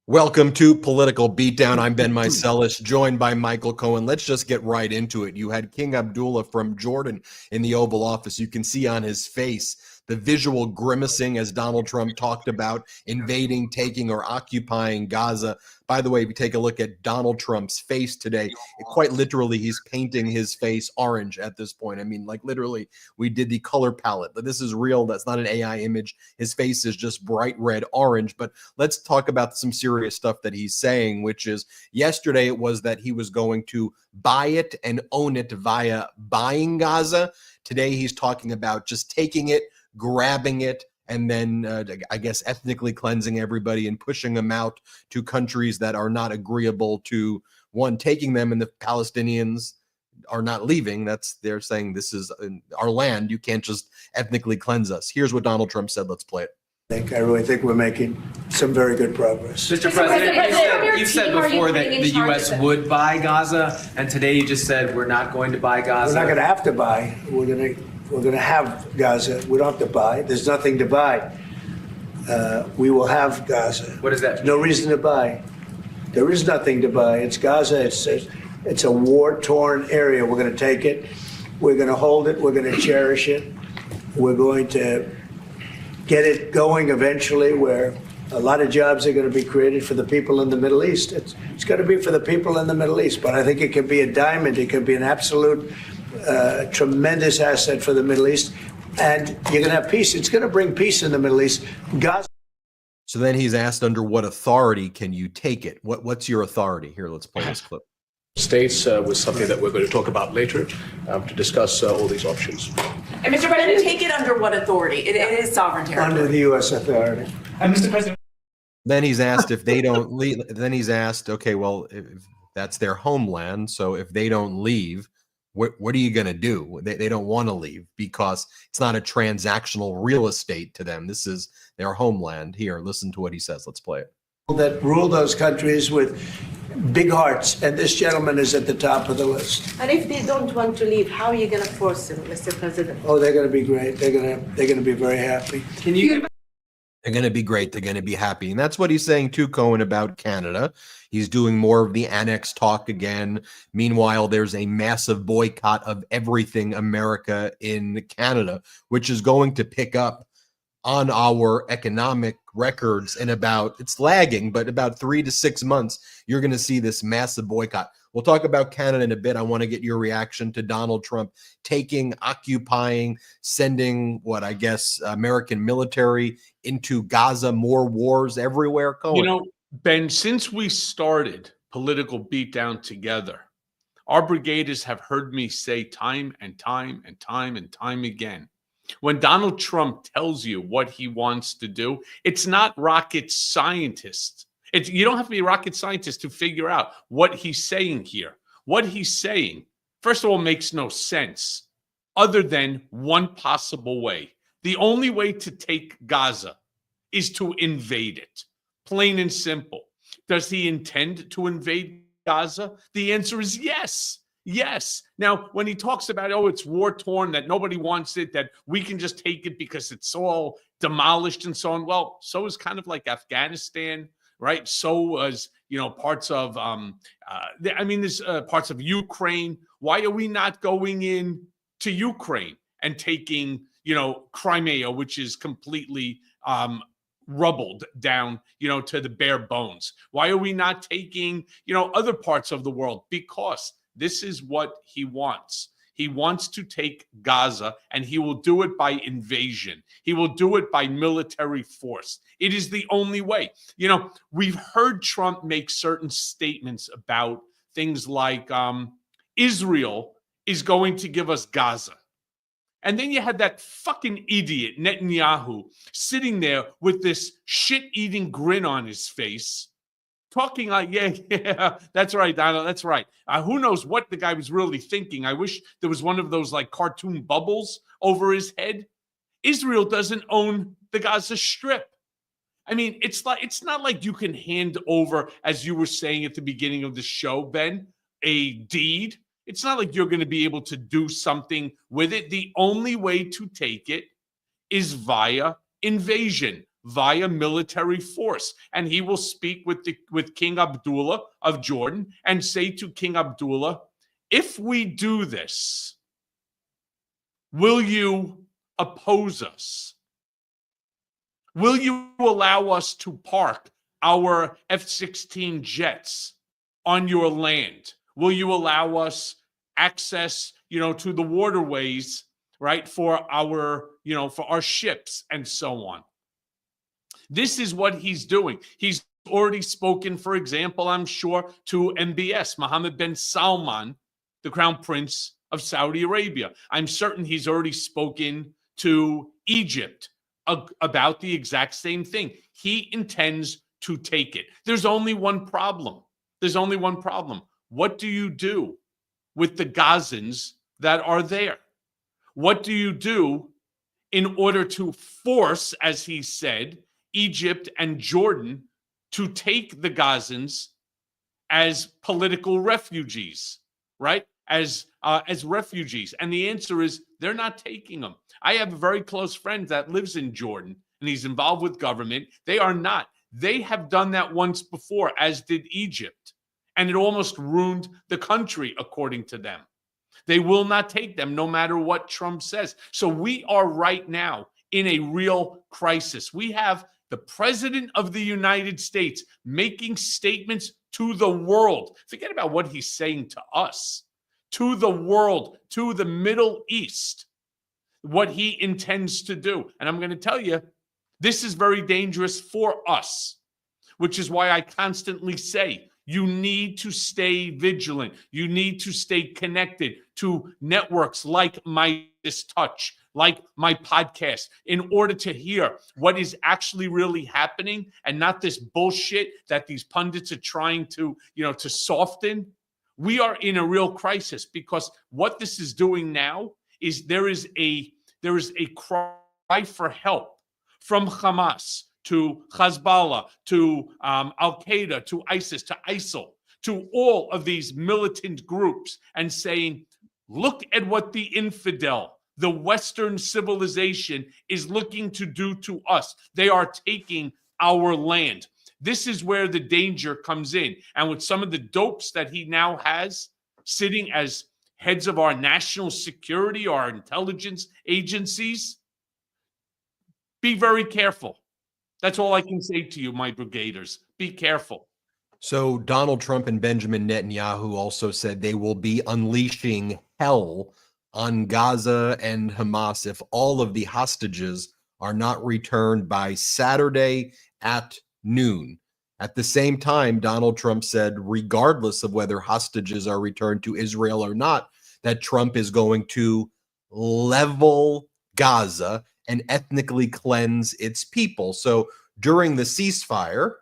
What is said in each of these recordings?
Welcome to Political Beatdown. I'm Ben Meiselas, joined by Michael Cohen. Let's just get right into it. You had King Abdullah from Jordan in the Oval Office. You can see on his face the visual grimacing as Donald Trump talked about invading, taking, or occupying Gaza. By the way, if you take a look at Donald Trump's face today, quite literally, he's painting his face orange at this point. I mean, like literally, we did the color palette. But this is real. That's not an AI image. His face is just bright red orange. But let's talk about some serious stuff that he's saying, which is yesterday it was that he was going to buy it and own it via buying Gaza. Today he's talking about just taking it, grabbing it, and then I guess ethnically cleansing everybody and pushing them out to countries that are not agreeable to one taking them, and the Palestinians are not leaving. They're saying this is our land. You can't just ethnically cleanse us. Here's what Donald Trump said. Let's play it. I really think we're making some very good progress. Mr. President, you said before that the U.S. would buy Gaza, and today you just said we're not going to buy Gaza. We're not going to have to buy. We're going to have Gaza. We don't have to buy. There's nothing to buy. We will have Gaza. What does that mean? No reason to buy. There is nothing to buy. It's Gaza. It's a war-torn area. We're going to take it. We're going to hold it. We're going to cherish it. We're going to get it going eventually, where a lot of jobs are going to be created for the people in the Middle East. It's going to be for the people in the Middle East, but I think it can be a diamond. It can be an absolute tremendous asset for the Middle East, and you're going to have peace. It's going to bring peace in the Middle East. Gaza. So then he's asked, under what authority can you take it? What's your authority? Here, let's play this clip. States was something that we're going to talk about later to discuss all these options. And Mr. President, take it under what authority? It is sovereign territory. Under the U.S. authority. And Mr. President. Then he's asked if they don't leave. Then he's asked, okay, well, if that's their homeland, so if they don't leave, what are you going to do? They don't want to leave because it's not a transactional real estate to them. This is their homeland. Here, listen to what he says. Let's play it. That rule those countries with big hearts, and this gentleman is at the top of the list. And if they don't want to leave, how are you going to force them, Mr. President? Oh, they're going to be great. They're going to be very happy. They're going to be great. They're going to be happy. And that's what he's saying to Cohen about Canada. He's doing more of the annex talk again. Meanwhile, there's a massive boycott of everything America in Canada, which is going to pick up on our economic records in it's lagging, but about 3 to 6 months, you're going to see this massive boycott. We'll talk about Canada in a bit. I want to get your reaction to Donald Trump taking, occupying, sending American military into Gaza, more wars everywhere. Cohen. You know, Ben, since we started Political Beatdown together, our brigaders have heard me say time and time and time and time again, when Donald Trump tells you what he wants to do, it's not rocket scientist. You don't have to be a rocket scientist to figure out what he's saying here. What he's saying, first of all, makes no sense other than one possible way. The only way to take Gaza is to invade it. Plain and simple. Does he intend to invade Gaza? The answer is yes. Yes. Now, when he talks about, it's war-torn, that nobody wants it, that we can just take it because it's all demolished and so on. Well, so is kind of like Afghanistan, right? So was, parts of, there's parts of Ukraine. Why are we not going in to Ukraine and taking, Crimea, which is completely rubbled down, to the bare bones? Why are we not taking, other parts of the world? Because this is what he wants. He wants to take Gaza, and he will do it by invasion. He will do it by military force. It is the only way. We've heard Trump make certain statements about things like Israel is going to give us Gaza. And then you had that fucking idiot, Netanyahu, sitting there with this shit-eating grin on his face, talking like, yeah, that's right, Donald, that's right. Who knows what the guy was really thinking? I wish there was one of those like cartoon bubbles over his head. Israel doesn't own the Gaza Strip. I mean, it's not like you can hand over, as you were saying at the beginning of the show, Ben, a deed. It's not like you're going to be able to do something with it. The only way to take it is via invasion, via military force. And he will speak with King Abdullah of Jordan and say to King Abdullah, if we do this, will you oppose us? Will you allow us to park our F-16 jets on your land? Will you allow us access, to the waterways, right, for our ships and so on? This is what he's doing. He's already spoken, for example, I'm sure, to MBS, Mohammed bin Salman, the Crown Prince of Saudi Arabia. I'm certain he's already spoken to Egypt about the exact same thing. He intends to take it. There's only one problem. What do you do with the Gazans that are there? What do you do in order to force, as he said, Egypt and Jordan to take the Gazans as political refugees, right? As refugees. And the answer is they're not taking them. I have a very close friend that lives in Jordan, and he's involved with government. They are not. They have done that once before, as did Egypt. And it almost ruined the country, according to them. They will not take them, no matter what Trump says. So we are right now in a real crisis. We have the President of the United States making statements to the world. Forget about what he's saying to us. To the world, to the Middle East, what he intends to do. And I'm going to tell you, this is very dangerous for us, which is why I constantly say, you need to stay vigilant. You need to stay connected to networks like Midas Touch, like my podcast, in order to hear what is actually really happening and not this bullshit that these pundits are trying to soften. We are in a real crisis because what this is doing now is there is a cry for help from Hamas to Hezbollah, to Al-Qaeda, to ISIS, to ISIL, to all of these militant groups and saying, look at what the infidel, the Western civilization, is looking to do to us. They are taking our land. This is where the danger comes in. And with some of the dopes that he now has sitting as heads of our national security, our intelligence agencies, be very careful. That's all I can say to you, my brigaders. Be careful. So Donald Trump and Benjamin Netanyahu also said they will be unleashing hell on Gaza and Hamas if all of the hostages are not returned by Saturday at noon. At the same time, Donald Trump said, regardless of whether hostages are returned to Israel or not, that Trump is going to level Gaza and ethnically cleanse its people. So during the ceasefire,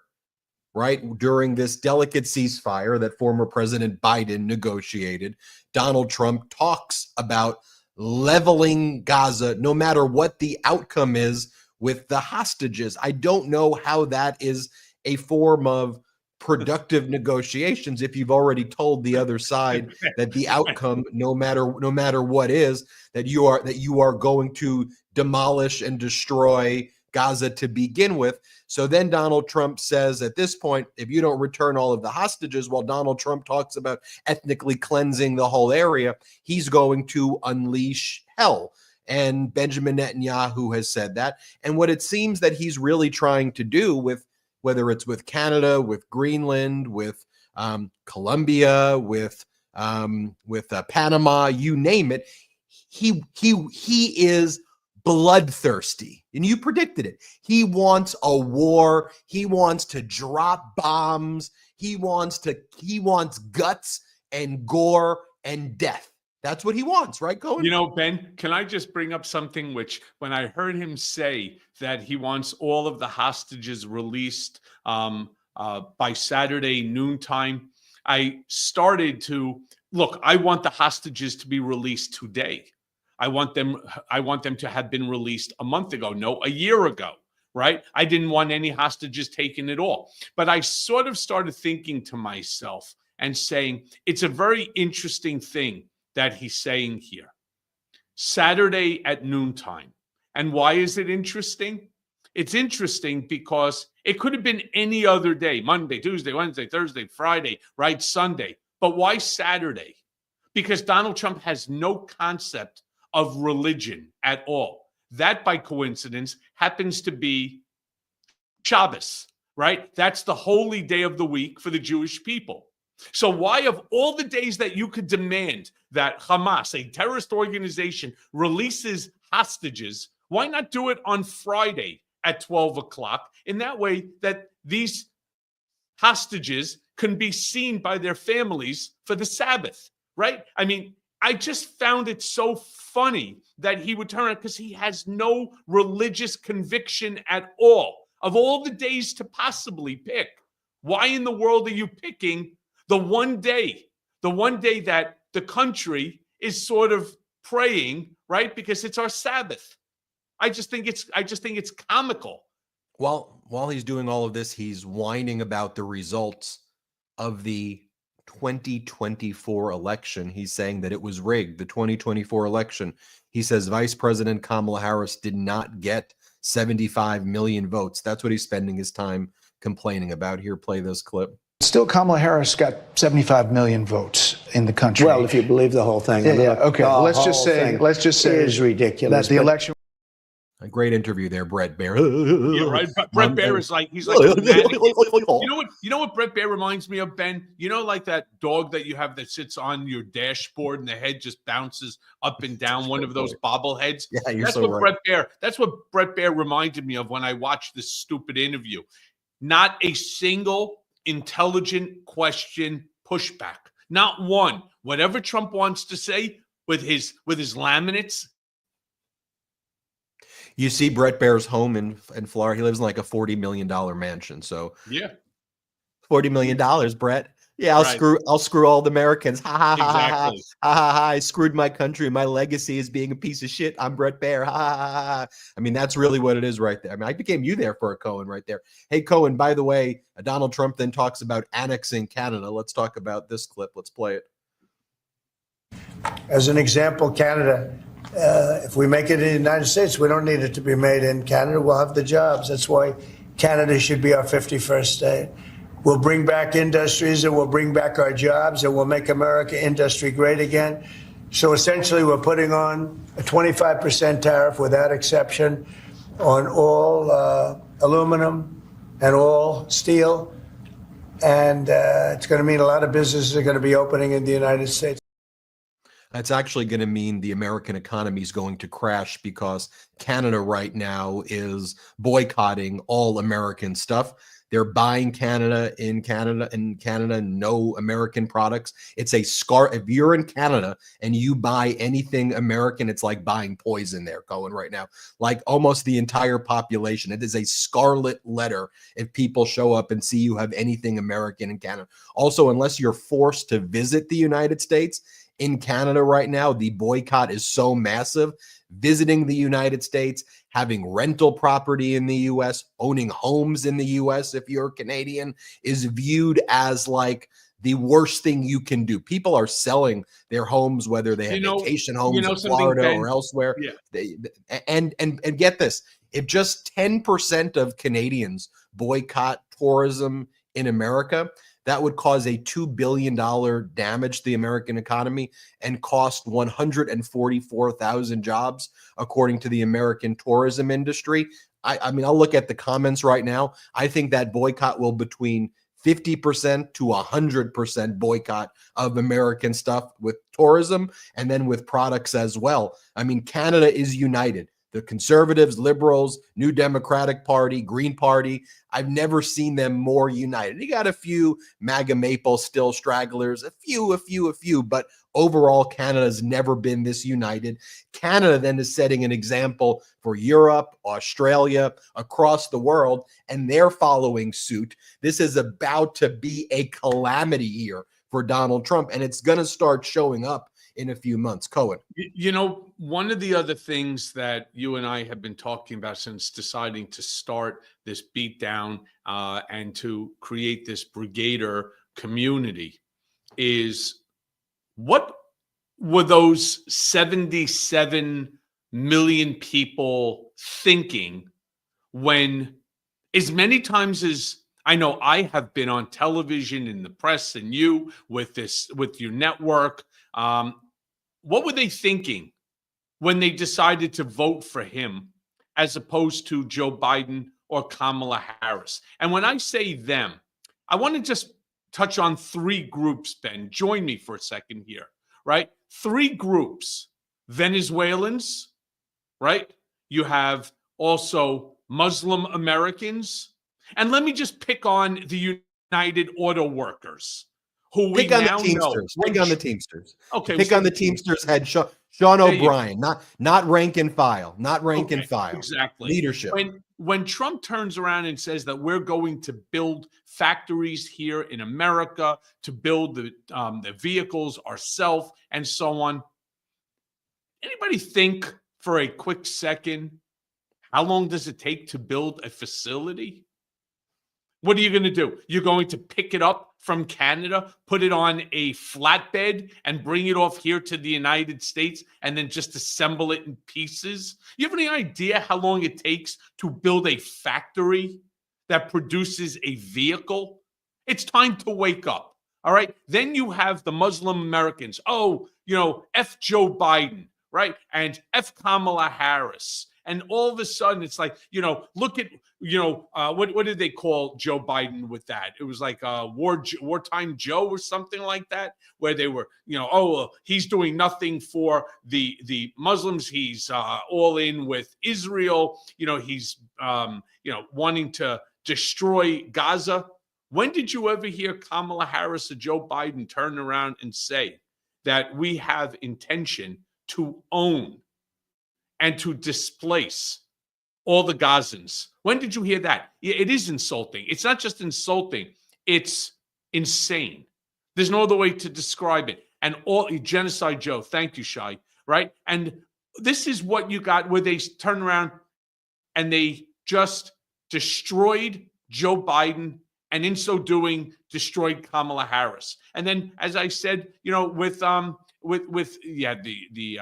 right, during this delicate ceasefire that former President Biden negotiated, Donald Trump talks about leveling Gaza no matter what the outcome is with the hostages. I don't know how that is a form of productive negotiations if you've already told the other side that the outcome, no matter what is, that you are going to demolish and destroy Gaza to begin with. So then Donald Trump says at this point, if you don't return all of the hostages, while Donald Trump talks about ethnically cleansing the whole area, he's going to unleash hell. And Benjamin Netanyahu has said that. And what it seems that he's really trying to do, with whether it's with Canada, with Greenland, with Colombia, with Panama, you name it, he is bloodthirsty. And you predicted it. He wants a war. He wants to drop bombs. He wants guts and gore and death. That's what he wants, right, Cohen? You know, Ben, can I just bring up something which, when I heard him say that he wants all of the hostages released by Saturday noontime, I started to look. I want the hostages to be released today. I want them to have been released a month ago, no, a year ago, right? I didn't want any hostages taken at all. But I sort of started thinking to myself and saying, it's a very interesting thing that he's saying here. Saturday at noontime. And why is it interesting? it's interesting because it could have been any other day, Monday, Tuesday, Wednesday, Thursday, Friday, right? Sunday. But why Saturday? Because Donald Trump has no concept of religion at all. That, by coincidence, happens to be Shabbos, right? That's the holy day of the week for the Jewish people. So why, of all the days that you could demand that Hamas, a terrorist organization, releases hostages, why not do it on Friday at 12 o'clock? In that way that these hostages can be seen by their families for the Sabbath, right? I mean, I just found it so funny that he would turn it because he has no religious conviction at all. Of all the days to possibly pick, why in the world are you picking the one day that the country is sort of praying, right? Because it's our Sabbath. I just think it's comical. While he's doing all of this, he's whining about the results of the 2024 election. He's saying that it was rigged, the 2024 election. He says Vice President Kamala Harris did not get 75 million votes. That's what he's spending his time complaining about. Here, play this clip. Still, Kamala Harris got 75 million votes in the country. Well, if you believe the whole thing. Okay. Let's just say it is ridiculous. That the election. A great interview there, Brett Baer. Yeah, right. Brett Baer is like, he's like, you know what Brett Baer reminds me of, Ben? You know, like that dog that you have that sits on your dashboard and the head just bounces up and down, one of those bobbleheads. Yeah, that's so what right. That's what Brett Baer reminded me of when I watched this stupid interview. Not a single intelligent question pushback. Not one. Whatever Trump wants to say with his laminates. You see Brett Baer's home in Florida. He lives in like a $40 million mansion. So yeah, $40 million, Brett. Yeah, I'll screw all the Americans. Ha ha ha exactly. ha ha ha! I screwed my country. My legacy is being a piece of shit. I'm Brett Baer. Ha ha ha ha! I mean, that's really what it is right there. I mean, I became you there for a Cohen right there. Hey, Cohen. By the way, Donald Trump then talks about annexing Canada. Let's talk about this clip. Let's play it. As an example, Canada. If we make it in the United States, we don't need it to be made in Canada. We'll have the jobs. That's why Canada should be our 51st state. We'll bring back industries and we'll bring back our jobs and we'll make America industry great again. So essentially, we're putting on a 25% tariff without exception on all aluminum and all steel. And it's going to mean a lot of businesses are going to be opening in the United States. That's actually going to mean the American economy is going to crash because Canada right now is boycotting all American stuff. They're buying Canada, no American products. It's a scar. If you're in Canada and you buy anything American, it's like buying poison there, Cohen, right now. Like almost the entire population. It is a scarlet letter if people show up and see you have anything American in Canada. Also, unless you're forced to visit the United States, in Canada right now, the boycott is so massive. Visiting the United States, having rental property in the U.S., owning homes in the U.S. if you're Canadian, is viewed as like the worst thing you can do. People are selling their homes, whether they have vacation homes in Florida or elsewhere. Yeah. And get this, if just 10% of Canadians boycott tourism in America, that would cause a $2 billion damage to the American economy and cost 144,000 jobs, according to the American tourism industry. I mean, I'll look at the comments right now. I think that boycott will between 50% to 100% boycott of American stuff with tourism and then with products as well. I mean, Canada is united. The Conservatives, Liberals, New Democratic Party, Green Party, I've never seen them more united. You got a few MAGA Maple still stragglers, a few, but overall, Canada's never been this united. Canada then is setting an example for Europe, Australia, across the world, and they're following suit. This is about to be a calamity year for Donald Trump, and it's going to start showing up in a few months. Cohen. You know, one of the other things that you and I have been talking about since deciding to start this beatdown and to create this brigader community is, what were those 77 million people thinking when, as many times as I know I have been on television, in the press, and you with your network, what were they thinking when they decided to vote for him as opposed to Joe Biden or Kamala Harris? And when I say them, I want to just touch on three groups, Ben. Join me for a second here, right? Three groups: Venezuelans, right? You have also Muslim Americans. And let me just pick on the United Auto Workers, who we Pick on the now know. Teamsters. Pick on the Teamsters. Okay, Pick so on the Teamsters head, Sean There you O'Brien, not rank and file, not rank and file. exactly. Leadership. When Trump turns around and says that we're going to build factories here in America to build the vehicles ourselves and so on, anybody think for a quick second, how long does it take to build a facility? What are you going to do? You're going to pick it up from Canada, put it on a flatbed, and bring it off here to the United States, and then just assemble it in pieces? You have any idea how long it takes to build a factory that produces a vehicle? It's time to wake up. All right. Then you have the Muslim Americans. Oh, F Joe Biden, right? And F Kamala Harris. And all of a sudden, it's like, look at, what did they call Joe Biden with that? It was like wartime Joe or something like that, where they were, he's doing nothing for the Muslims. He's all in with Israel. He's, wanting to destroy Gaza. When did you ever hear Kamala Harris or Joe Biden turn around and say that we have intention to own and to displace all the Gazans? When did you hear that? It is insulting. It's not just insulting. It's insane. There's no other way to describe it. And all genocide Joe. Thank you, Shai. Right? And this is what you got, where they turn around and they just destroyed Joe Biden, and in so doing, destroyed Kamala Harris. And then, as I said, with the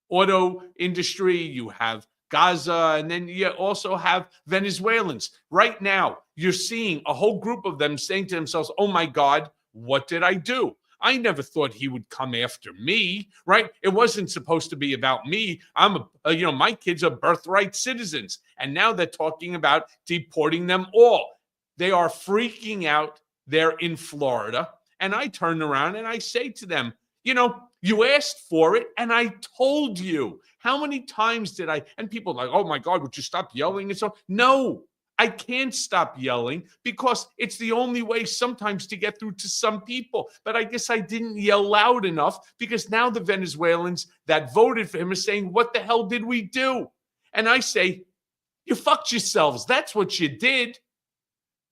auto industry, you have Gaza, and then you also have Venezuelans. Right now, you're seeing a whole group of them saying to themselves, oh my God, what did I do? I never thought he would come after me, right? It wasn't supposed to be about me. My kids are birthright citizens. And now they're talking about deporting them all. They are freaking out. They're in Florida. And I turn around and I say to them, you asked for it, and I told you. How many times did I? And people are like, oh my God, would you stop yelling? And so, no, I can't stop yelling, because it's the only way sometimes to get through to some people. But I guess I didn't yell loud enough, because now the Venezuelans that voted for him are saying, what the hell did we do? And I say, you fucked yourselves. That's what you did.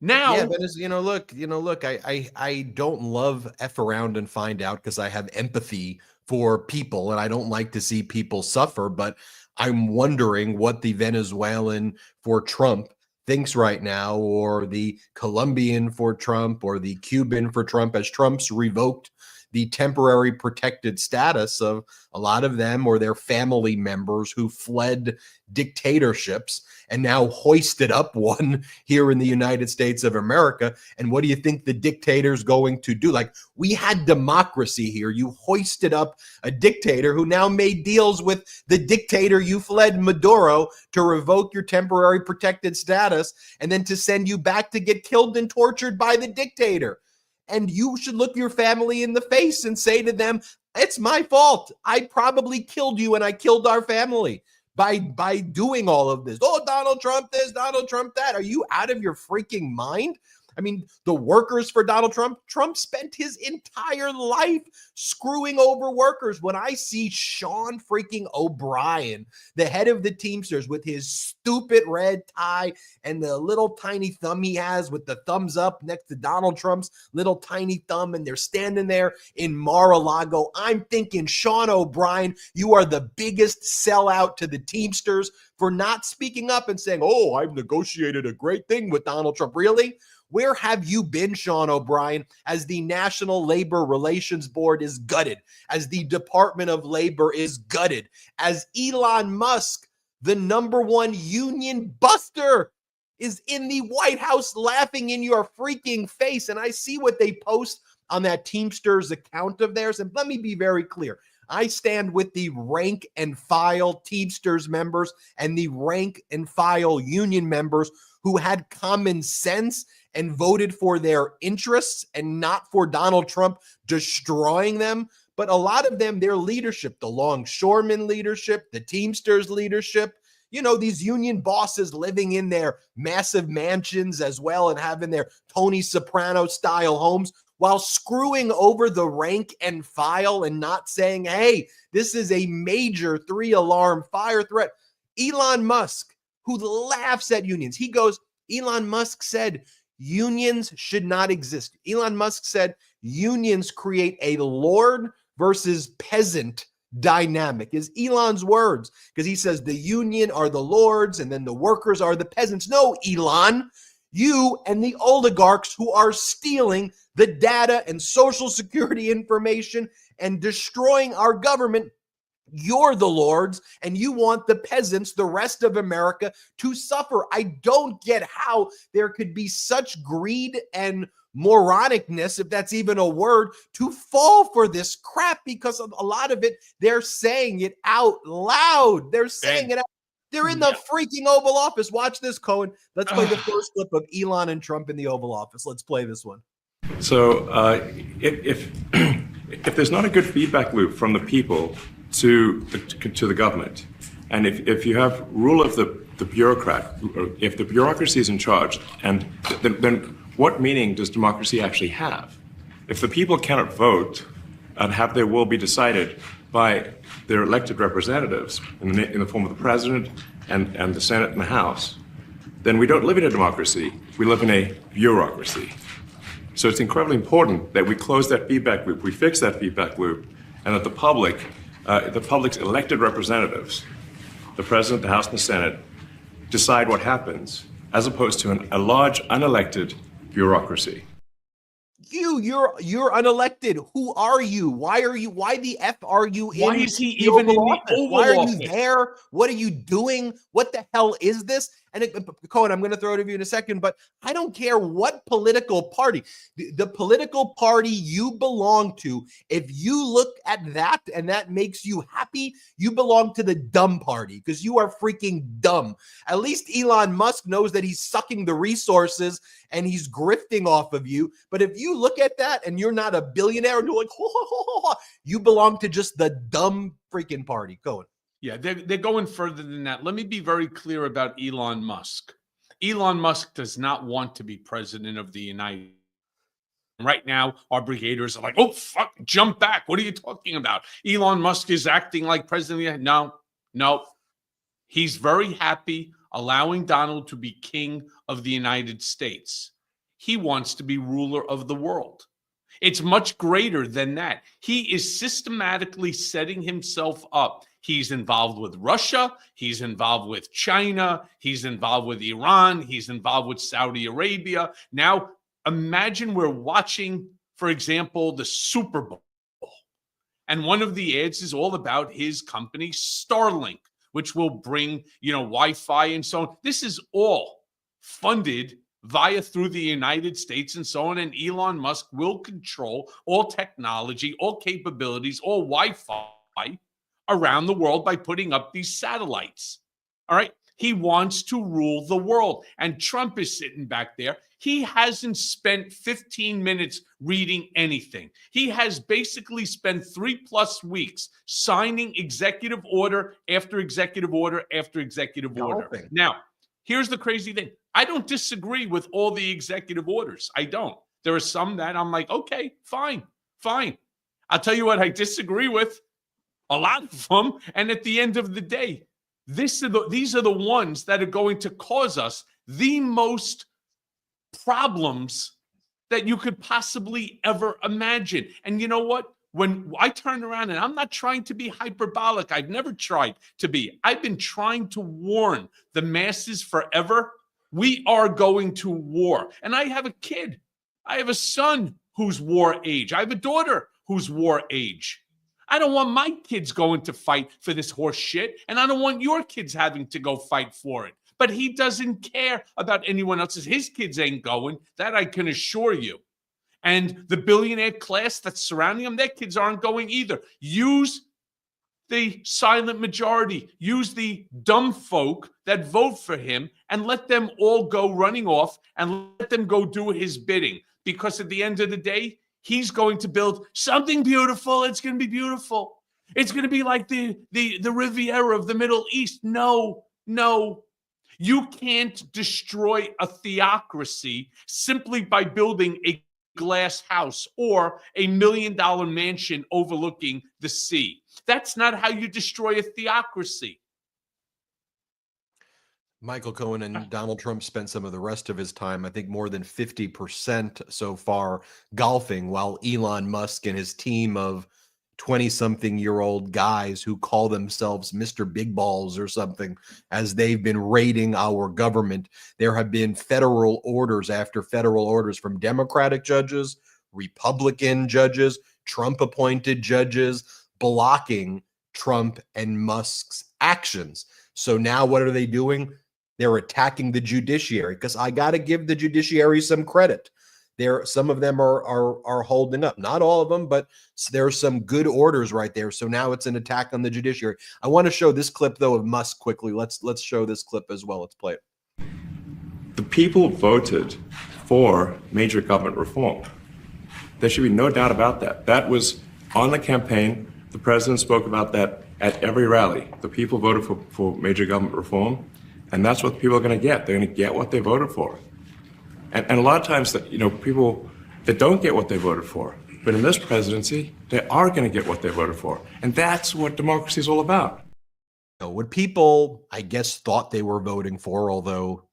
Now, yeah, but look, I don't love F around and find out, because I have empathy for people and I don't like to see people suffer. But I'm wondering what the Venezuelan for Trump thinks right now, or the Colombian for Trump, or the Cuban for Trump, as Trump's revoked the temporary protected status of a lot of them or their family members who fled dictatorships and now hoisted up one here in the United States of America. And what do you think the dictator's going to do? Like, we had democracy here. You hoisted up a dictator who now made deals with the dictator you fled, Maduro, to revoke your temporary protected status and then to send you back to get killed and tortured by the dictator. And you should look your family in the face and say to them, it's my fault. I probably killed you and I killed our family by doing all of this. Oh, Donald Trump this, Donald Trump that. Are you out of your freaking mind? I mean, the workers for Donald Trump spent his entire life screwing over workers. When I see Sean freaking O'Brien, the head of the Teamsters, with his stupid red tie and the little tiny thumb he has with the thumbs up next to Donald Trump's little tiny thumb, and they're standing there in Mar-a-Lago, I'm thinking, Sean O'Brien, you are the biggest sellout to the Teamsters for not speaking up and saying, oh, I've negotiated a great thing with Donald Trump. Really? Where have you been, Sean O'Brien, as the National Labor Relations Board is gutted, as the Department of Labor is gutted, as Elon Musk, the number one union buster, is in the White House laughing in your freaking face. And I see what they post on that Teamsters account of theirs. And let me be very clear. I stand with the rank and file Teamsters members and the rank and file union members who had common sense and voted for their interests and not for Donald Trump destroying them. But a lot of them, their leadership, the longshoremen leadership, the Teamsters leadership, you know, these union bosses living in their massive mansions as well and having their Tony Soprano style homes while screwing over the rank and file and not saying, hey, this is a major 3-alarm fire threat. Elon Musk, who laughs at unions, he goes, Elon Musk said unions should not exist. Elon Musk said unions create a lord versus peasant dynamic, is Elon's words, because he says the union are the lords and then the workers are the peasants. No, Elon, you and the oligarchs who are stealing the data and social security information and destroying our government, you're the lords and you want the peasants, the rest of America, to suffer. I don't get how there could be such greed and moronicness, if that's even a word, to fall for this crap, because of a lot of it, they're saying it out loud. They're saying it out. They're in the freaking Oval Office. Watch this, Cohen. Let's play the first clip of Elon and Trump in the Oval Office. Let's play this one. So if there's not a good feedback loop from the people to the government, and if you have rule of the bureaucrat, if the bureaucracy is in charge, and then what meaning does democracy actually have? If the people cannot vote and have their will be decided by their elected representatives in the form of the president and the Senate and the House, then we don't live in a democracy. We live in a bureaucracy. So it's incredibly important that we close that feedback loop, we fix that feedback loop, and that the public's elected representatives, the president, the House, and the Senate, decide what happens, as opposed to a large unelected bureaucracy. You're unelected. Who are you? Why the F are you in? Why is he even in the Oval Why are Office? you there? What are you doing? What the hell is this? And Cohen, I'm going to throw it to you in a second, but I don't care what political party, the political party you belong to, if you look at that and that makes you happy, you belong to the dumb party because you are freaking dumb. At least Elon Musk knows that he's sucking the resources and he's grifting off of you. But if you look at that and you're not a billionaire and you're like, ho, ho, ho, ho, you belong to just the dumb freaking party. Cohen. Yeah, they're going further than that. Let me be very clear about Elon Musk. Elon Musk does not want to be president of the United States. Right now, our brigaders are like, oh, fuck, jump back. What are you talking about? Elon Musk is acting like president of the United States. No. He's very happy allowing Donald to be king of the United States. He wants to be ruler of the world. It's much greater than that. He is systematically setting himself up. He's involved with Russia. He's involved with China. He's involved with Iran. He's involved with Saudi Arabia. Now, imagine we're watching, for example, the Super Bowl. And one of the ads is all about his company, Starlink, which will bring, Wi-Fi and so on. This is all funded through the United States and so on. And Elon Musk will control all technology, all capabilities, all Wi-Fi around the world by putting up these satellites. All right. He wants to rule the world. And Trump is sitting back there. He hasn't spent 15 minutes reading anything. He has basically spent 3+ weeks signing executive order after executive order after executive order. Now, here's the crazy thing. I don't disagree with all the executive orders. I don't. There are some that I'm like, okay, fine. I'll tell you what I disagree with. A lot of them. And at the end of the day, these are the ones that are going to cause us the most problems that you could possibly ever imagine. And you know what? When I turn around, and I'm not trying to be hyperbolic, I've never tried to be. I've been trying to warn the masses forever. We are going to war. And I have a kid. I have a son who's war age. I have a daughter who's war age. I don't want my kids going to fight for this horse shit, and I don't want your kids having to go fight for it. But he doesn't care about anyone else's. His kids ain't going. That I can assure you. And the billionaire class that's surrounding him, their kids aren't going either. Use the silent majority. Use the dumb folk that vote for him and let them all go running off and let them go do his bidding. Because at the end of the day, he's going to build something beautiful. It's going to be beautiful. It's going to be like the Riviera of the Middle East. No. You can't destroy a theocracy simply by building a glass house or a $1 million mansion overlooking the sea. That's not how you destroy a theocracy. Michael Cohen and Donald Trump spent some of the rest of his time, I think more than 50% so far, golfing, while Elon Musk and his team of 20-something-year-old guys who call themselves Mr. Big Balls or something, as they've been raiding our government. There have been federal orders after federal orders from Democratic judges, Republican judges, Trump-appointed judges, blocking Trump and Musk's actions. So now what are they doing? They're attacking the judiciary, because I got to give the judiciary some credit. Some of them are holding up. Not all of them, but there are some good orders right there. So now it's an attack on the judiciary. I want to show this clip, though, of Musk quickly. Let's show this clip as well. Let's play it. The people voted for major government reform. There should be no doubt about that. That was on the campaign. The president spoke about that at every rally. The people voted for major government reform, and that's what people are going to get. They're going to get what they voted for. And a lot of times, people that don't get what they voted for, but in this presidency, they are going to get what they voted for. And that's what democracy is all about. What people, I guess, thought they were voting for, although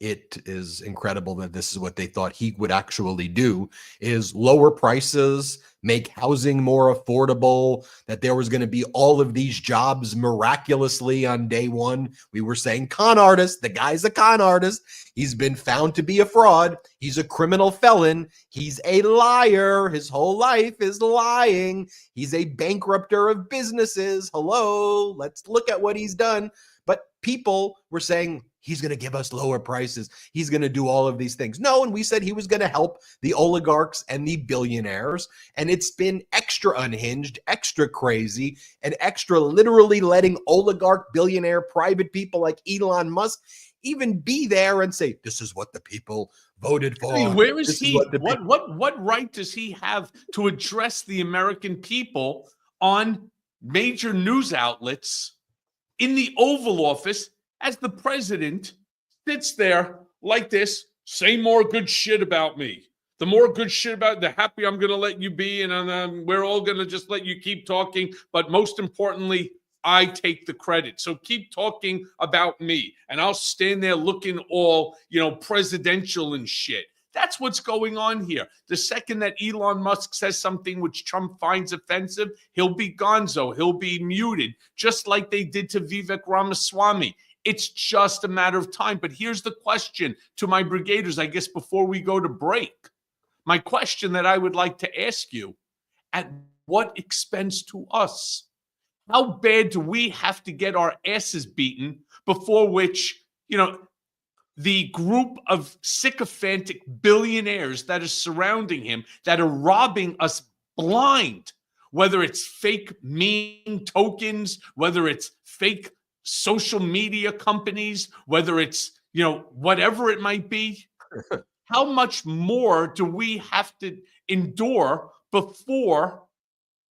it is incredible that this is what they thought he would actually do, is lower prices, make housing more affordable, that there was going to be all of these jobs miraculously on day one. We were saying con artist. The guy's a con artist. He's been found to be a fraud. He's a criminal felon. He's a liar. His whole life is lying. He's a bankrupter of businesses. Hello, let's look at what he's done. But people were saying, he's going to give us lower prices. He's going to do all of these things. No, and we said he was going to help the oligarchs and the billionaires. And it's been extra unhinged, extra crazy, and extra literally letting oligarch, billionaire, private people like Elon Musk even be there and say, this is what the people voted for. I mean, where is he? What right does he have to address the American people on major news outlets in the Oval Office as the president sits there like this? Say more good shit about me. The more good shit about, the happier I'm going to let you be, and we're all going to just let you keep talking. But most importantly, I take the credit. So keep talking about me, and I'll stand there looking all, presidential and shit. That's what's going on here. The second that Elon Musk says something which Trump finds offensive, he'll be gonzo. He'll be muted, just like they did to Vivek Ramaswamy. It's just a matter of time. But here's the question to my brigaders, I guess, before we go to break. My question that I would like to ask you, at what expense to us? How bad do we have to get our asses beaten before which, the group of sycophantic billionaires that are surrounding him, that are robbing us blind, whether it's fake meme tokens, whether it's fake social media companies, whether it's, whatever it might be, how much more do we have to endure before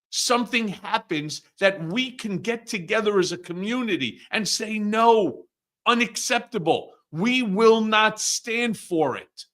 something happens that we can get together as a community and say, no, unacceptable. We will not stand for it.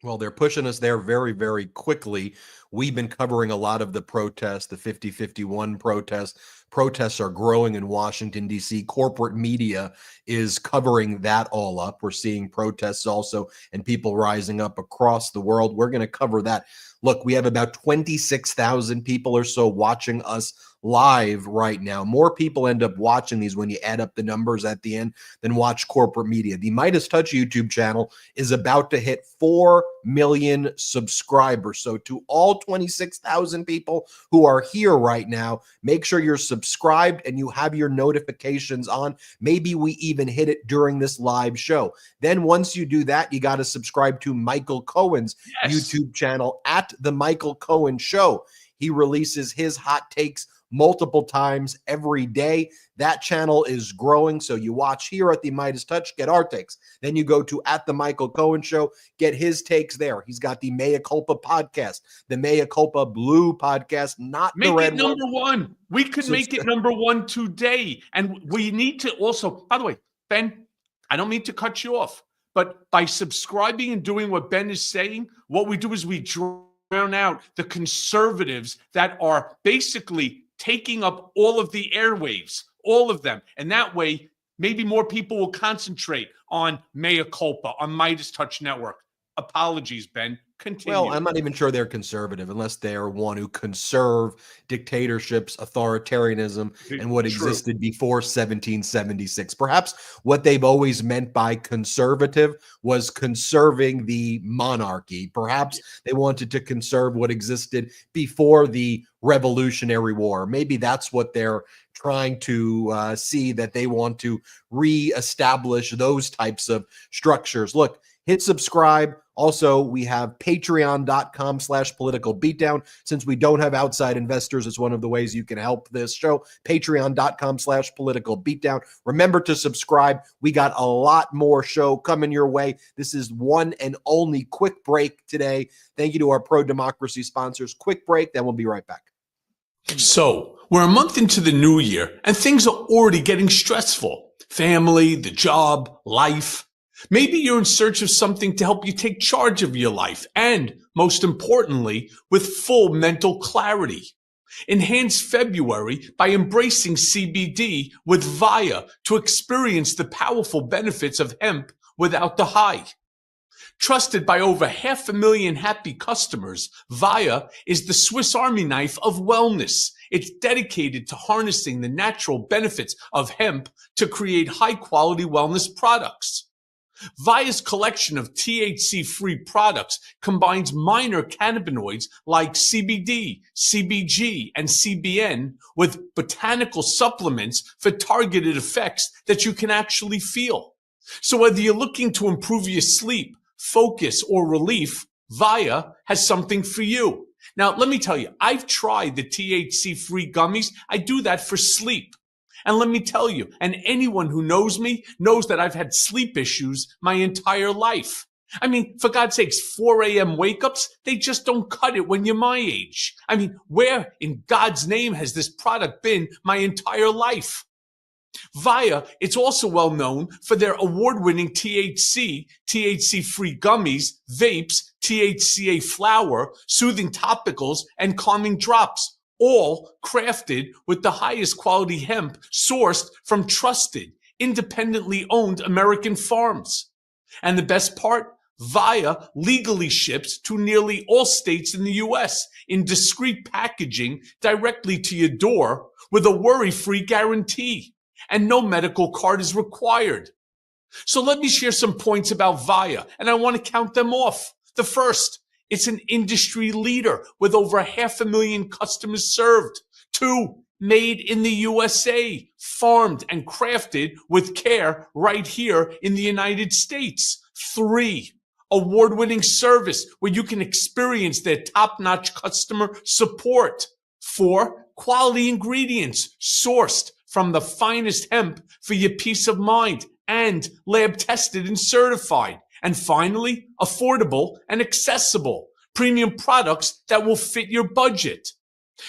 Well, they're pushing us there very, very quickly. We've been covering a lot of the protests, the 50-51 protests. Protests are growing in Washington, D.C. Corporate media is covering that all up. We're seeing protests also and people rising up across the world. We're going to cover that. Look, we have about 26,000 people or so watching us live right now. More people end up watching these when you add up the numbers at the end than watch corporate media. The Midas Touch YouTube channel is about to hit 4 million subscribers. So to all 26,000 people who are here right now, make sure you're subscribed and you have your notifications on. Maybe we even hit it during this live show. Then once you do that, you got to subscribe to Michael Cohen's YouTube channel at The Michael Cohen Show. He releases his hot takes multiple times every day. That channel is growing. So you watch here at the Midas Touch, get our takes. Then you go to at the Michael Cohen Show, get his takes there. He's got the Mea Culpa podcast, the Mea Culpa Blue podcast, not make the red it number one. We could make it number one today. And we need to also, by the way, Ben, I don't mean to cut you off, but by subscribing and doing what Ben is saying, what we do is we drown out the conservatives that are basically taking up all of the airwaves, all of them. And that way, maybe more people will concentrate on Mea Culpa, on Midas Touch Network. Apologies, Ben. Continue. Well, I'm not even sure they're conservative unless they are one who conserve dictatorships, authoritarianism, and what existed before 1776. Perhaps what they've always meant by conservative was conserving the monarchy. Perhaps they wanted to conserve what existed before the Revolutionary War. Maybe that's what they're trying to see, that they want to reestablish those types of structures. Look, hit subscribe. Also, we have patreon.com/political beatdown. Since we don't have outside investors, it's one of the ways you can help this show. Patreon.com/political beatdown. Remember to subscribe. We got a lot more show coming your way. This is one and only quick break today. Thank you to our pro-democracy sponsors. Quick break, then we'll be right back. So, we're a month into the new year, and things are already getting stressful. Family, the job, life. Maybe you're in search of something to help you take charge of your life and, most importantly, with full mental clarity. Enhance February by embracing CBD with VIA to experience the powerful benefits of hemp without the high. Trusted by over 500,000 happy customers, VIA is the Swiss Army knife of wellness. It's dedicated to harnessing the natural benefits of hemp to create high-quality wellness products. VIA's collection of THC-free products combines minor cannabinoids like CBD, CBG, and CBN with botanical supplements for targeted effects that you can actually feel. So whether you're looking to improve your sleep, focus, or relief, VIA has something for you. Now, let me tell you, I've tried the THC-free gummies. I do that for sleep. And let me tell you, and anyone who knows me knows that I've had sleep issues my entire life. I mean, for God's sakes, 4 a.m. wake-ups, they just don't cut it when you're my age. I mean, where in God's name has this product been my entire life? VIA, it's also well known for their award-winning THC-free gummies, vapes, THCA flower, soothing topicals, and calming drops, all crafted with the highest quality hemp sourced from trusted, independently owned American farms. And the best part, VIA legally ships to nearly all states in the U.S. in discreet packaging directly to your door with a worry-free guarantee. And no medical card is required. So let me share some points about VIA, and I want to count them off. The first, it's an industry leader with over 500,000 customers served. 2, made in the USA, farmed and crafted with care right here in the United States. 3, award-winning service where you can experience their top-notch customer support. 4, quality ingredients sourced from the finest hemp for your peace of mind and lab tested and certified. And finally, affordable and accessible premium products that will fit your budget.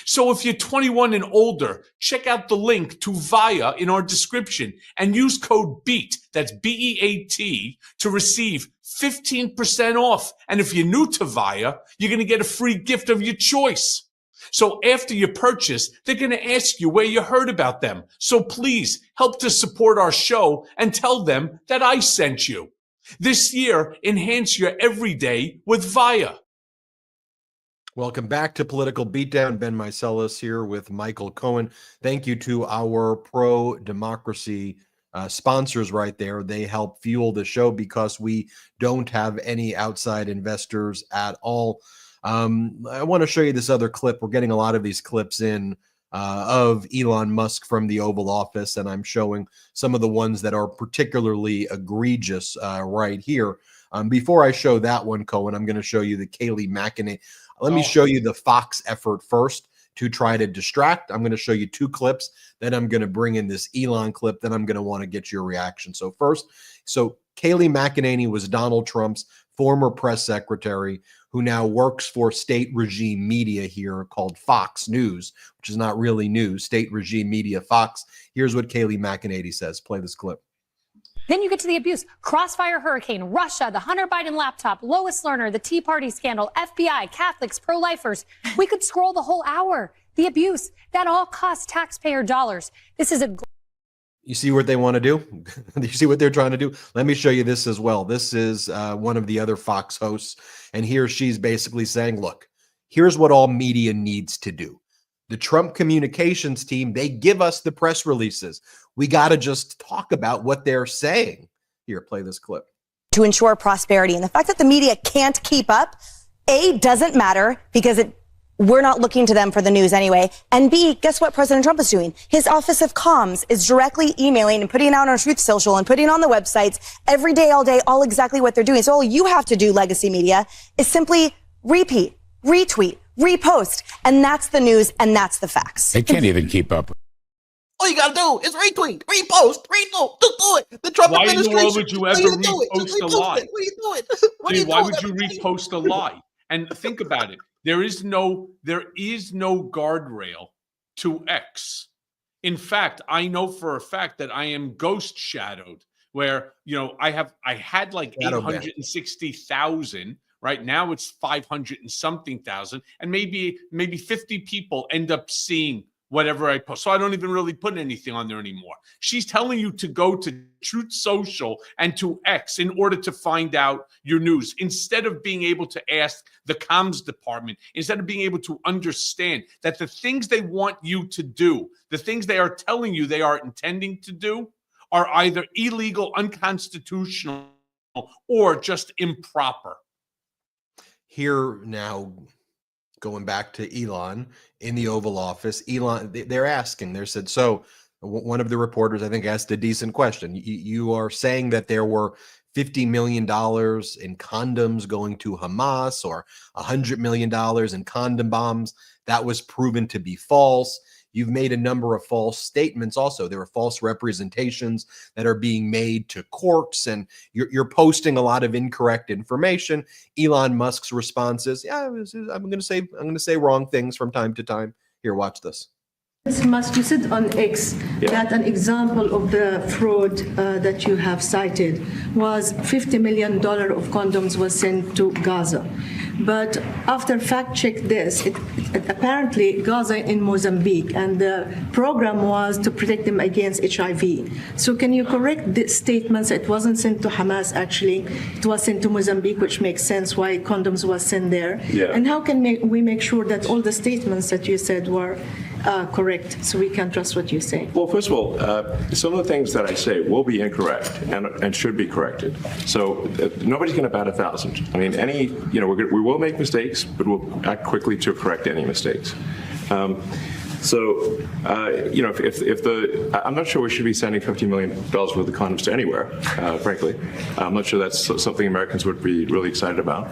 So if you're 21 and older, check out the link to VIA in our description and use code BEAT, that's B-E-A-T, to receive 15% off. And if you're new to VIA, you're going to get a free gift of your choice. So after you purchase, they're going to ask you where you heard about them. So please help to support our show and tell them that I sent you. This year, enhance your everyday with VIA. Welcome back to Political Beatdown. Ben Meiselas here with Michael Cohen. Thank you to our pro-democracy sponsors right there. They help fuel the show because we don't have any outside investors at all. I want to show you this other clip. We're getting a lot of these clips in of Elon Musk from the Oval Office, and I'm showing some of the ones that are particularly egregious right here. Before I show that one, Cohen, I'm going to show you the Kayleigh McEnany. Let me show you the Fox effort first to try to distract. I'm going to show you two clips. Then I'm going to bring in this Elon clip. Then I'm going to want to get your reaction. So first, Kayleigh McEnany was Donald Trump's former press secretary who now works for state regime media here called Fox News, which is not really news, state regime media Fox. Here's what Kayleigh McEnany says. Play this clip. Then you get to the abuse. Crossfire hurricane, Russia, the Hunter Biden laptop, Lois Lerner, the Tea Party scandal, FBI, Catholics, pro-lifers. We could scroll the whole hour. The abuse, that all costs taxpayer dollars. This is a... You see what they want to do? You see what they're trying to do? Let me show you this as well. This is one of the other Fox hosts. And here she's basically saying, look, here's what all media needs to do. The Trump communications team, they give us the press releases. We got to just talk about what they're saying. Here, play this clip. To ensure prosperity. And the fact that the media can't keep up, A, doesn't matter because we're not looking to them for the news anyway. And B, guess what President Trump is doing? His Office of Comms is directly emailing and putting out on Truth Social and putting on the websites every day, all day, all exactly what they're doing. So all you have to do, legacy media, is simply repeat, retweet, repost. And that's the news and that's the facts. They can't even keep up. All you gotta do is retweet, repost, retweet, just do it. The Trump why administration. Why in the world would you ever repost a lie? What are you doing? Why would you repost a lie? And think about it. There is no guardrail to X. In fact, I know for a fact that I am ghost shadowed, where I had like 860,000. Right now it's 500 and something thousand, and maybe 50 people end up seeing whatever I post. So I don't even really put anything on there anymore. She's telling you to go to Truth Social and to X in order to find out your news, instead of being able to ask the comms department, instead of being able to understand that the things they want you to do, the things they are telling you they are intending to do, are either illegal, unconstitutional, or just improper. Here now, going back to Elon in the Oval Office, Elon, they're asking, they said, so one of the reporters, I think, asked a decent question. You are saying that there were $50 million in condoms going to Hamas, or $100 million in condom bombs. That was proven to be false. You've made a number of false statements also. There are false representations that are being made to courts, and you're posting a lot of incorrect information. Elon Musk's response is, yeah, I'm going to say wrong things from time to time. Here, watch this. Mr. Musk, you said on X that an example of the fraud that you have cited was $50 million of condoms was sent to Gaza. But after fact-check this, it apparently Gaza in Mozambique, and the program was to protect them against HIV. So can you correct the statements? It wasn't sent to Hamas, actually. It was sent to Mozambique, which makes sense why condoms was sent there. Yeah. And how can we make sure that all the statements that you said were correct, so we can trust what you say? Well, first of all, some of the things that I say will be incorrect and should be corrected. So nobody's going to bat 1,000. I mean, we will make mistakes, but we'll act quickly to correct any mistakes. I'm not sure we should be sending $50 million worth of condoms to anywhere, frankly. I'm not sure that's something Americans would be really excited about.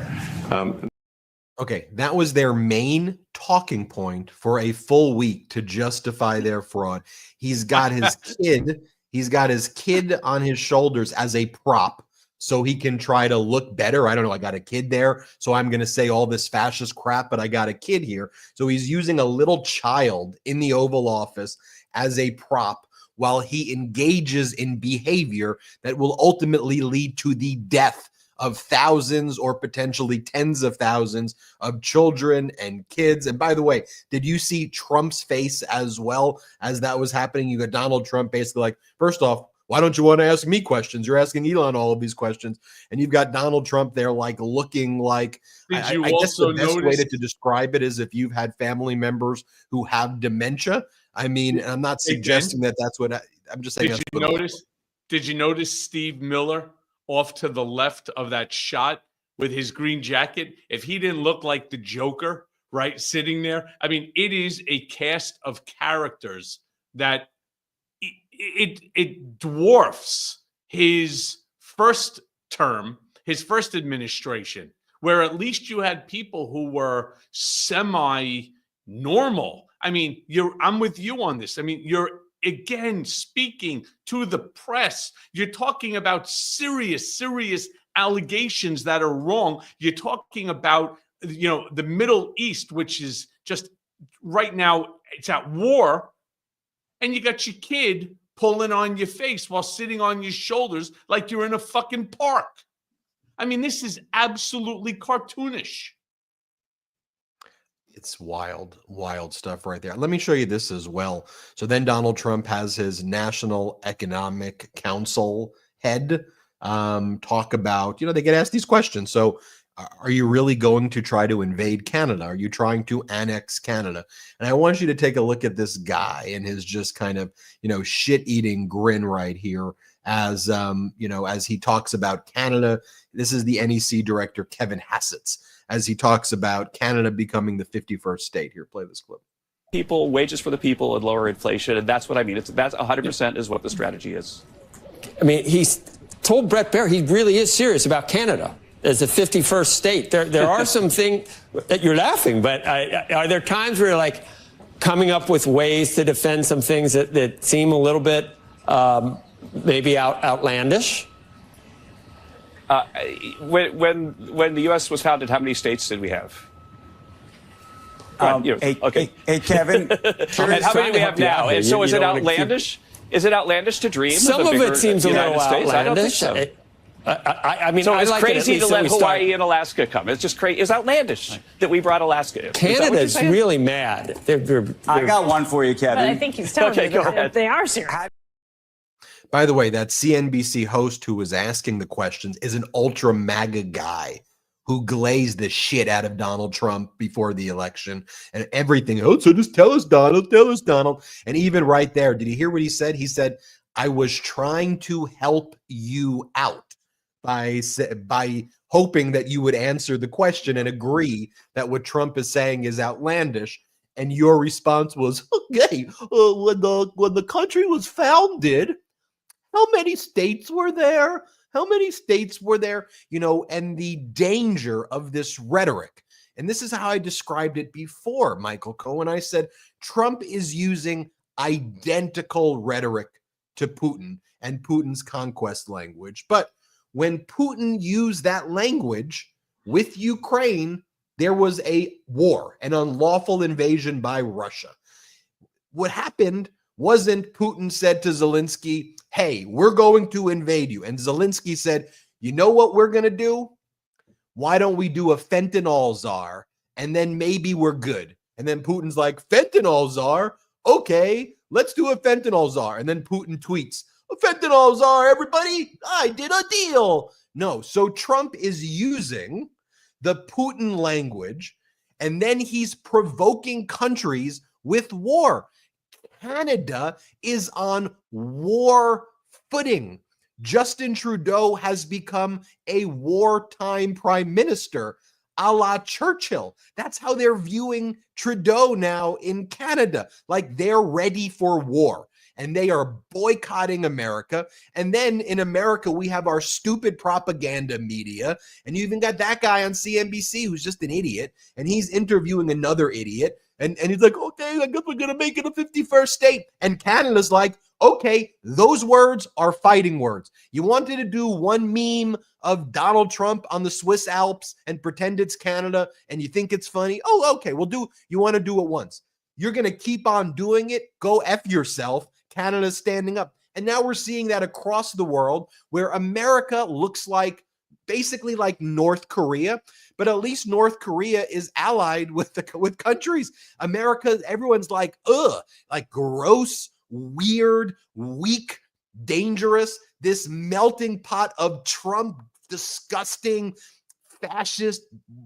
Okay, that was their main talking point for a full week to justify their fraud. He's got his kid on his shoulders as a prop so he can try to look better. I don't know, I got a kid there, so I'm going to say all this fascist crap, but I got a kid here. So he's using a little child in the Oval Office as a prop while he engages in behavior that will ultimately lead to the death of thousands or potentially tens of thousands of children and kids. And by the way, did you see Trump's face as well as that was happening? You got Donald Trump basically like, first off, Why don't you want to ask me questions? You're asking Elon all of these questions, and you've got Donald Trump there, like looking like. I guess the best way to describe it is if you've had family members who have dementia. I mean, I'm not suggesting that that's what I'm just saying. Did you notice Steve Miller off to the left of that shot with his green jacket? If he didn't look like the Joker, right, sitting there, I mean, it is a cast of characters that it dwarfs his first term, his first administration, where at least you had people who were semi-normal. I mean, I'm with you on this. I mean, you're again speaking to the press. You're talking about serious allegations that are wrong. You're talking about, the Middle East, which is just right now, it's at war. And you got your kid pulling on your face while sitting on your shoulders like you're in a fucking park. I mean, this is absolutely cartoonish. It's wild stuff right there. Let me show you this as well. So then Donald Trump has his National Economic Council head talk about, they get asked these questions. So are you really going to try to invade Canada? Are you trying to annex Canada? And I want you to take a look at this guy and his just kind of, shit-eating grin right here as, as he talks about Canada. This is the NEC director, Kevin Hassett, as he talks about Canada becoming the 51st state. Here, play this clip. People, wages for the people, and lower inflation, and that's what I mean. That's 100% is what the strategy is. I mean, he's told Brett Baer he really is serious about Canada as a 51st state. There are some things that you're laughing, but are there times where you're like coming up with ways to defend some things that seem a little bit maybe outlandish? When the U.S. was founded, how many states did we have? Hey, Kevin. And how many do we have now? And so is it outlandish? Is it outlandish to dream? Some of it seems a little outlandish. I don't think so. I mean, so it's like crazy to let Hawaii and Alaska come. It's just crazy. It's outlandish that we brought Alaska in. Canada's really mad. I got one for you, Kevin. But I think he's telling you that they are serious. By the way, that CNBC host who was asking the questions is an ultra MAGA guy who glazed the shit out of Donald Trump before the election and everything. Oh, so just tell us, Donald, tell us, Donald. And even right there, did you hear what he said? He said, I was trying to help you out by hoping that you would answer the question and agree that what Trump is saying is outlandish. And your response was, okay, when the country was founded, how many states were there? How many states were there? And the danger of this rhetoric. And this is how I described it before, Michael Cohen. I said, Trump is using identical rhetoric to Putin and Putin's conquest language. But when Putin used that language with Ukraine, there was a war, an unlawful invasion by Russia. What happened wasn't Putin said to Zelensky, hey, we're going to invade you. And Zelensky said, you know what we're going to do? Why don't we do a fentanyl czar? And then maybe we're good. And then Putin's like, fentanyl czar? Okay, let's do a fentanyl czar. And then Putin tweets, a fentanyl czar, everybody, I did a deal. No, so Trump is using the Putin language, and then he's provoking countries with war. Canada is on war footing. Justin Trudeau has become a wartime prime minister, a la Churchill. That's how they're viewing Trudeau now in Canada. Like they're ready for war and they are boycotting America. And then in America, we have our stupid propaganda media. And you even got that guy on CNBC who's just an idiot. And he's interviewing another idiot. And he's like, okay, I guess we're going to make it a 51st state. And Canada's like, okay, those words are fighting words. You wanted to do one meme of Donald Trump on the Swiss Alps and pretend it's Canada and you think it's funny? Oh, okay, you want to do it once. You're going to keep on doing it? Go F yourself. Canada's standing up. And now we're seeing that across the world where America looks like basically like North Korea, but at least North Korea is allied with countries. America, everyone's like, ugh, like gross, weird, weak dangerous, this melting pot of Trump, disgusting, fascist,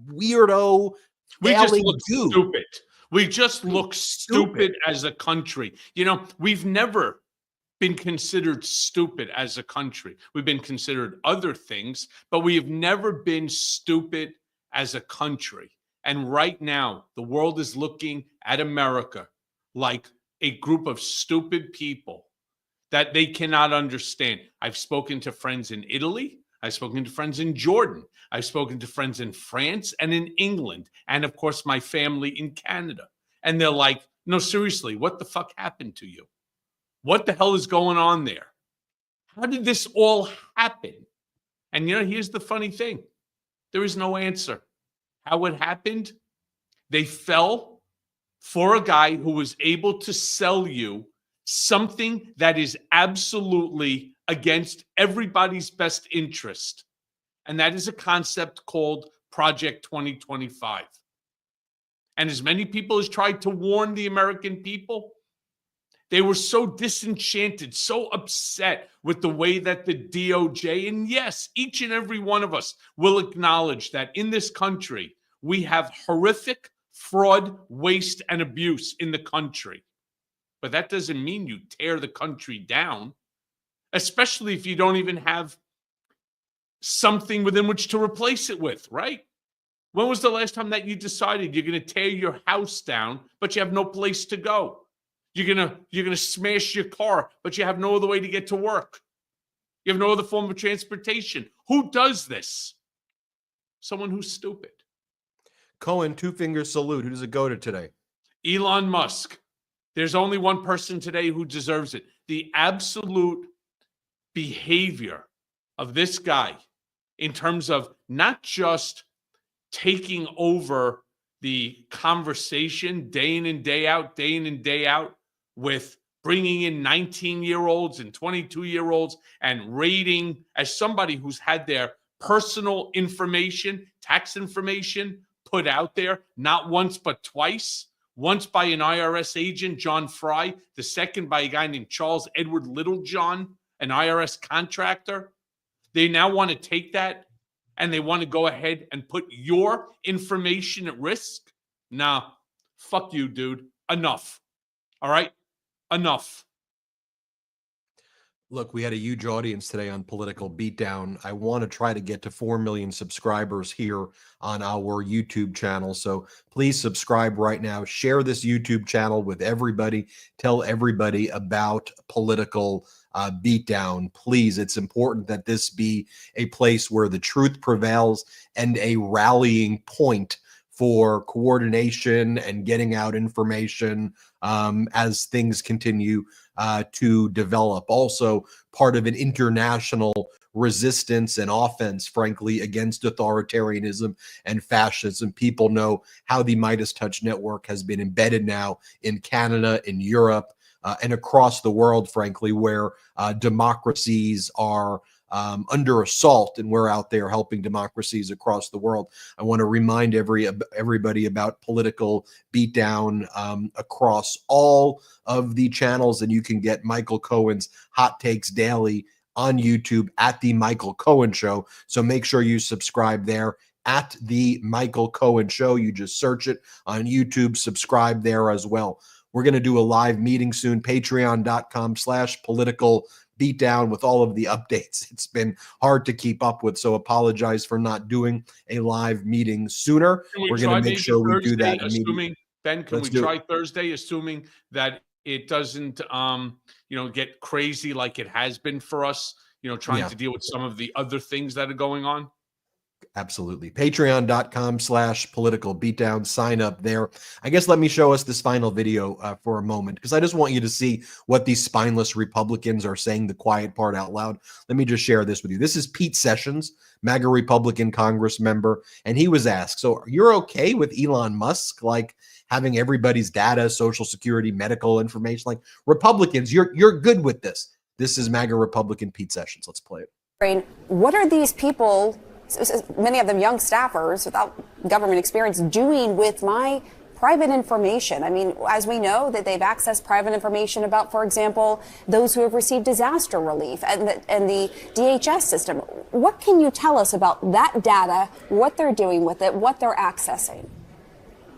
weirdo, we just look goo. stupid. We just look stupid as a country. You know, we've never been considered stupid as a country. We've been considered other things, but we have never been stupid as a country. And right now, the world is looking at America like a group of stupid people that they cannot understand. I've spoken to friends in Italy. I've spoken to friends in Jordan. I've spoken to friends in France and in England. And of course, my family in Canada. And they're like, no, seriously, what the fuck happened to you? What the hell is going on there? How did this all happen? And you know, here's the funny thing. There is no answer. How it happened? They fell for a guy who was able to sell you something that is absolutely against everybody's best interest. And that is a concept called Project 2025. And as many people as tried to warn the American people, they were so disenchanted, so upset with the way that the DOJ, and yes, each and every one of us will acknowledge that in this country, we have horrific fraud, waste, and abuse in the country. But that doesn't mean you tear the country down, especially if you don't even have something within which to replace it with, right? When was the last time that you decided you're going to tear your house down, but you have no place to go? You're gonna smash your car, but you have no other way to get to work. You have no other form of transportation. Who does this? Someone who's stupid. Cohen, two-finger salute. Who does it go to today? Elon Musk. There's only one person today who deserves it. The absolute behavior of this guy in terms of not just taking over the conversation day in and day out, with bringing in 19-year-olds and 22-year-olds and raiding, as somebody who's had their personal information, tax information put out there, not once but twice. Once by an IRS agent, John Fry, the second by a guy named Charles Edward Littlejohn, an IRS contractor. They now want to take that and they want to go ahead and put your information at risk. Nah, fuck you, dude. Enough. All right? Enough. Look, we had a huge audience today on Political Beatdown. I want to try to get to 4 million subscribers here on our YouTube channel. So please subscribe right now. Share this YouTube channel with everybody. Tell everybody about Political Beatdown. Please, it's important that this be a place where the truth prevails and a rallying point for coordination and getting out information as things continue to develop. Also, part of an international resistance and offense, frankly, against authoritarianism and fascism. People know how the Midas Touch Network has been embedded now in Canada, in Europe, and across the world, frankly, where democracies are under assault, and we're out there helping democracies across the world. I want to remind everybody about Political Beatdown across all of the channels, and you can get Michael Cohen's Hot Takes Daily on YouTube at The Michael Cohen Show. So make sure you subscribe there at The Michael Cohen Show. You just search it on YouTube, subscribe there as well. We're going to do a live meeting soon, patreon.com/political beatdown with all of the updates. It's been hard to keep up with, so apologize for not doing a live meeting sooner. We're going to make sure we do that immediately. Ben, can we try Thursday, assuming that it doesn't, get crazy like it has been for us, trying to deal with some of the other things that are going on? Absolutely. Patreon.com/political beatdown. Sign up there. I guess let me show us this final video for a moment, because I just want you to see what these spineless Republicans are saying, the quiet part out loud. Let me just share this with you. This is Pete Sessions, MAGA Republican Congress member, and he was asked, so you're okay with Elon Musk, like having everybody's data, Social Security, medical information, like Republicans, you're good with this. This is MAGA Republican Pete Sessions. Let's play it. What are these people, many of them young staffers without government experience, doing with my private information. I mean, as we know, that they've accessed private information about, for example, those who have received disaster relief and the DHS system. What can you tell us about that data, what they're doing with it, what they're accessing?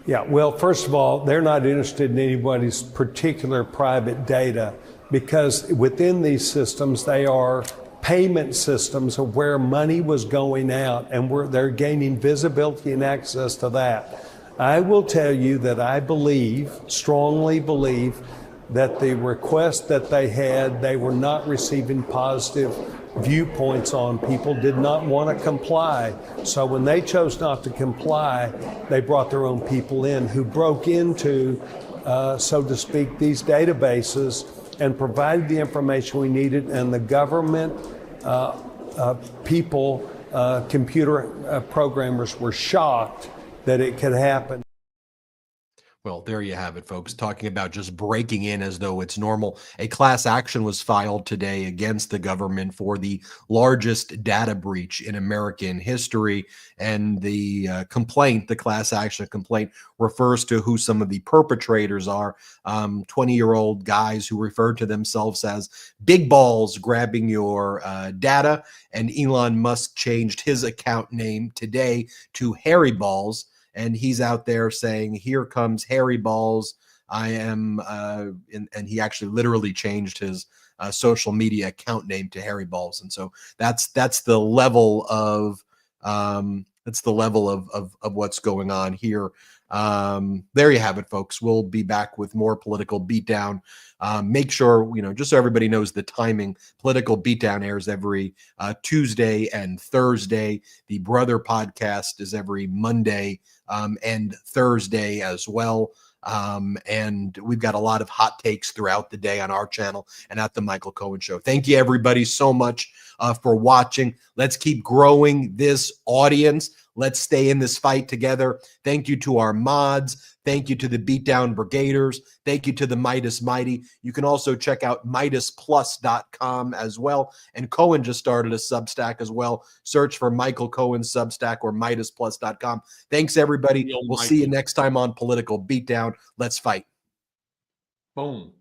Yeah, well, first of all, they're not interested in anybody's particular private data because within these systems, they are payment systems of where money was going out, and they're gaining visibility and access to that. I will tell you that I strongly believe, that the request that they had, they were not receiving positive viewpoints on. People did not want to comply. So when they chose not to comply, they brought their own people in who broke into, so to speak, these databases and provided the information we needed, and the government people, computer programmers were shocked that it could happen. Well, there you have it, folks, talking about just breaking in as though it's normal. A class action was filed today against the government for the largest data breach in American history. And the complaint, the class action complaint, refers to who some of the perpetrators are. 20-year-old guys who refer to themselves as big balls grabbing your data. And Elon Musk changed his account name today to Hairy Balls. And he's out there saying, "Here comes Hairy Balls. I am," and he actually literally changed his social media account name to Hairy Balls. And so that's the level of what's going on here. There you have it, folks. We'll be back with more Political Beatdown. Make sure, just so everybody knows the timing, Political Beatdown airs every Tuesday and Thursday. The Brother podcast is every Monday and Thursday as well. And we've got a lot of hot takes throughout the day on our channel and at the Michael Cohen Show. Thank you, everybody, so much for watching. Let's keep growing this audience. Let's stay in this fight together. Thank you to our mods. Thank you to the Beatdown Brigaders. Thank you to the Midas Mighty. You can also check out MidasPlus.com as well. And Cohen just started a Substack as well. Search for Michael Cohen Substack or MidasPlus.com. Thanks, everybody. We'll see you next time on Political Beatdown. Let's fight. Boom.